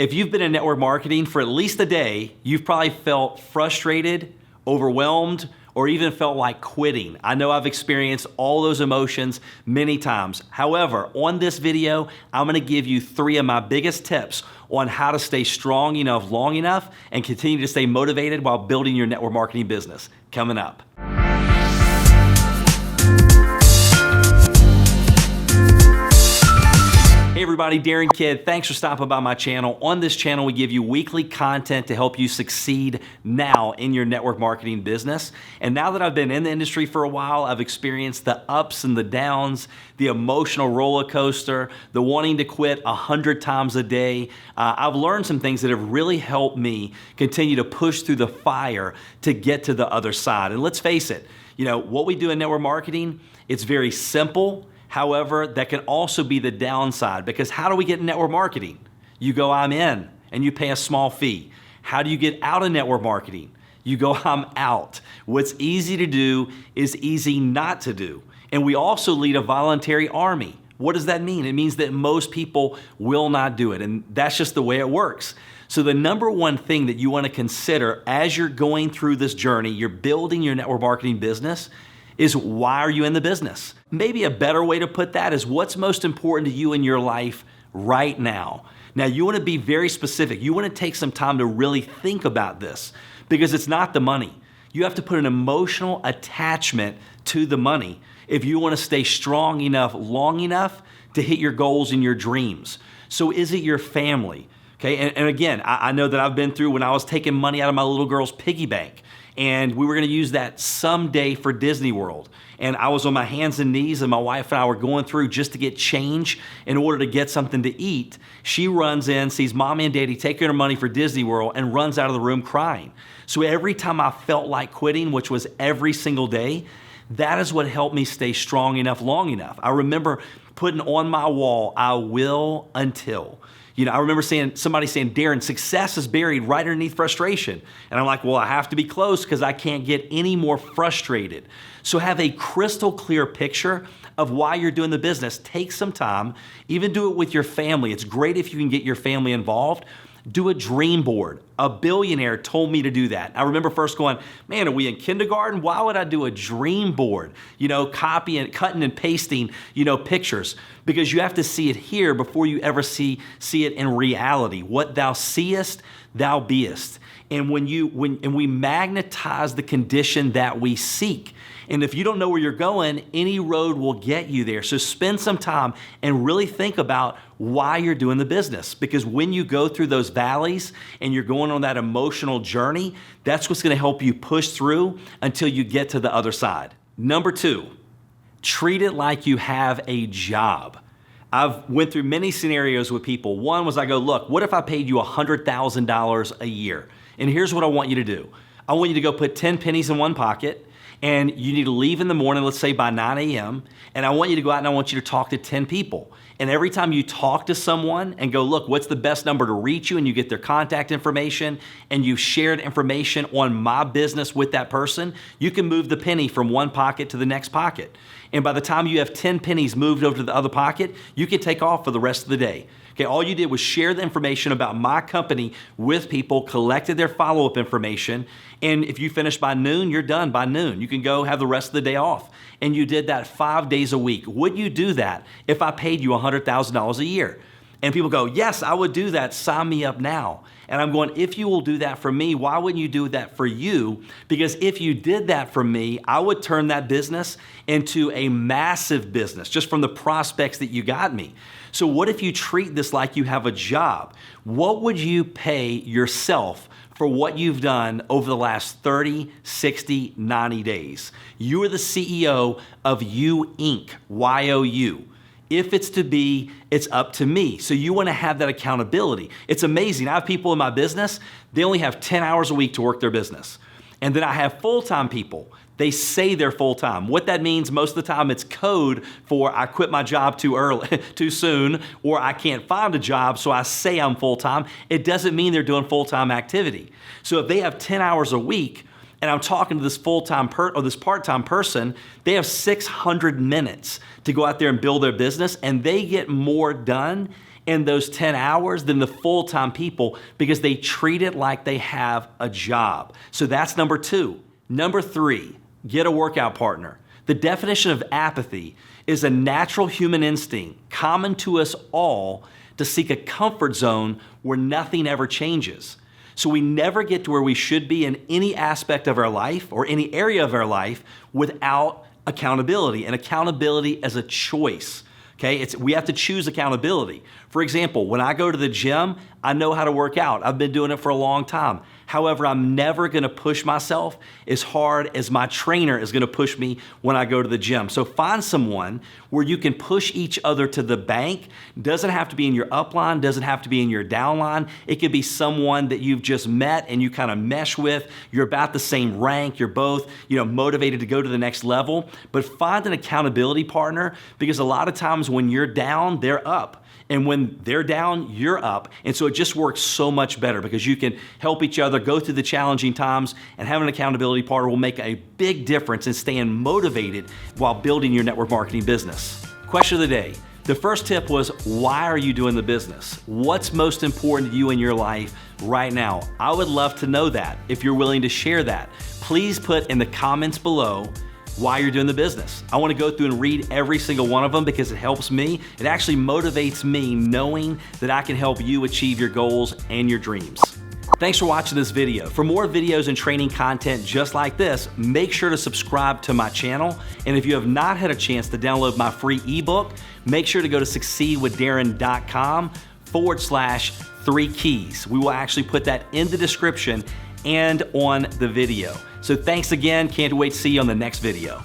If you've been in network marketing for at least a day, you've probably felt frustrated, overwhelmed, or even felt like quitting. I know I've experienced all those emotions many times. However, on this video, I'm gonna give you 3 of my biggest tips on how to stay strong enough, long enough, and continue to stay motivated while building your network marketing business. Coming up. Hey everybody, Darin Kid. Thanks for stopping by my channel. On this channel, we give you weekly content to help you succeed now in your network marketing business. And now that I've been in the industry for a while, I've experienced the ups and the downs, the emotional roller coaster, the wanting to quit 100 times a day. I've learned some things that have really helped me continue to push through the fire to get to the other side. And let's face it, what we do in network marketing, it's very simple. However, that can also be the downside, because how do we get in network marketing? You go, I'm in, and you pay a small fee. How do you get out of network marketing? You go, I'm out. What's easy to do is easy not to do. And we also lead a voluntary army. What does that mean? It means that most people will not do it, and that's just the way it works. So the number one thing that you want to consider as you're going through this journey, you're building your network marketing business, is why are you in the business? Maybe a better way to put that is what's most important to you in your life right now. Now you want to be very specific. You want to take some time to really think about this, because it's not the money. You have to put an emotional attachment to the money if you want to stay strong enough, long enough to hit your goals and your dreams. So is it your family? Okay, and again, I know that I've been through when I was taking money out of my little girl's piggy bank, and we were gonna use that someday for Disney World. And I was on my hands and knees, and my wife and I were going through just to get change in order to get something to eat. She runs in, sees mommy and daddy taking her money for Disney World, and runs out of the room crying. So every time I felt like quitting, which was every single day, that is what helped me stay strong enough, long enough. I remember putting on my wall, I will until. I remember somebody saying, Darin, success is buried right underneath frustration. And I'm like, well, I have to be close because I can't get any more frustrated. So have a crystal clear picture of why you're doing the business. Take some time, even do it with your family. It's great if you can get your family involved. Do a dream board. A billionaire told me to do that. I remember first going, man, are we in kindergarten? Why would I do a dream board? Copying, cutting and pasting, pictures, because you have to see it here before you ever see it in reality. What thou seest, thou beest. And when we magnetize the condition that we seek. And if you don't know where you're going, any road will get you there. So spend some time and really think about why you're doing the business. Because when you go through those valleys and you're going on that emotional journey, that's what's gonna help you push through until you get to the other side. Number 2, treat it like you have a job. I've went through many scenarios with people. One was I go, look, what if I paid you $100,000 a year? And here's what I want you to do. I want you to go put 10 pennies in one pocket, and you need to leave in the morning, let's say by 9 a.m., and I want you to go out and I want you to talk to 10 people. And every time you talk to someone and go, look, what's the best number to reach you, and you get their contact information, and you've shared information on my business with that person, you can move the penny from one pocket to the next pocket. And by the time you have 10 pennies moved over to the other pocket, you can take off for the rest of the day. Okay, all you did was share the information about my company with people, collected their follow-up information, and if you finish by noon, you're done by noon. You can go have the rest of the day off. And you did that 5 days a week. Would you do that if I paid you $100,000 a year? And people go, yes, I would do that. Sign me up now. And I'm going, if you will do that for me, why wouldn't you do that for you? Because if you did that for me, I would turn that business into a massive business just from the prospects that you got me. So what if you treat this like you have a job? What would you pay yourself for what you've done over the last 30, 60, 90 days? You are the CEO of You Inc., Y-O-U. If it's to be, it's up to me. So you want to have that accountability. It's amazing. I have people in my business, they only have 10 hours a week to work their business. And then I have full-time people. They say they're full-time. What that means most of the time, it's code for I quit my job too early, too soon, or I can't find a job, so I say I'm full-time. It doesn't mean they're doing full-time activity. So if they have 10 hours a week, and I'm talking to this full-time or this part-time person, they have 600 minutes to go out there and build their business, and they get more done in those 10 hours than the full-time people because they treat it like they have a job. So that's number 2. Number 3, get a workout partner. The definition of apathy is a natural human instinct common to us all to seek a comfort zone where nothing ever changes. So we never get to where we should be in any aspect of our life or any area of our life without accountability. And accountability is a choice. Okay, we have to choose accountability. For example, when I go to the gym, I know how to work out. I've been doing it for a long time. However, I'm never gonna push myself as hard as my trainer is gonna push me when I go to the gym. So find someone where you can push each other to the bank. Doesn't have to be in your upline, doesn't have to be in your downline. It could be someone that you've just met and you kind of mesh with. You're about the same rank. You're both, motivated to go to the next level. But find an accountability partner, because a lot of times when you're down, they're up. And when they're down, you're up. And so it just works so much better because you can help each other go through the challenging times, and having an accountability partner will make a big difference in staying motivated while building your network marketing business. Question of the day. The first tip was, why are you doing the business? What's most important to you in your life right now? I would love to know that. If you're willing to share that, please put in the comments below why you're doing the business. I want to go through and read every single one of them because it helps me. It actually motivates me knowing that I can help you achieve your goals and your dreams. Thanks for watching this video. For more videos and training content just like this, make sure to subscribe to my channel. And if you have not had a chance to download my free ebook, make sure to go to succeedwithdarin.com/3 keys. We will actually put that in the description and on the video. So thanks again. Can't wait to see you on the next video.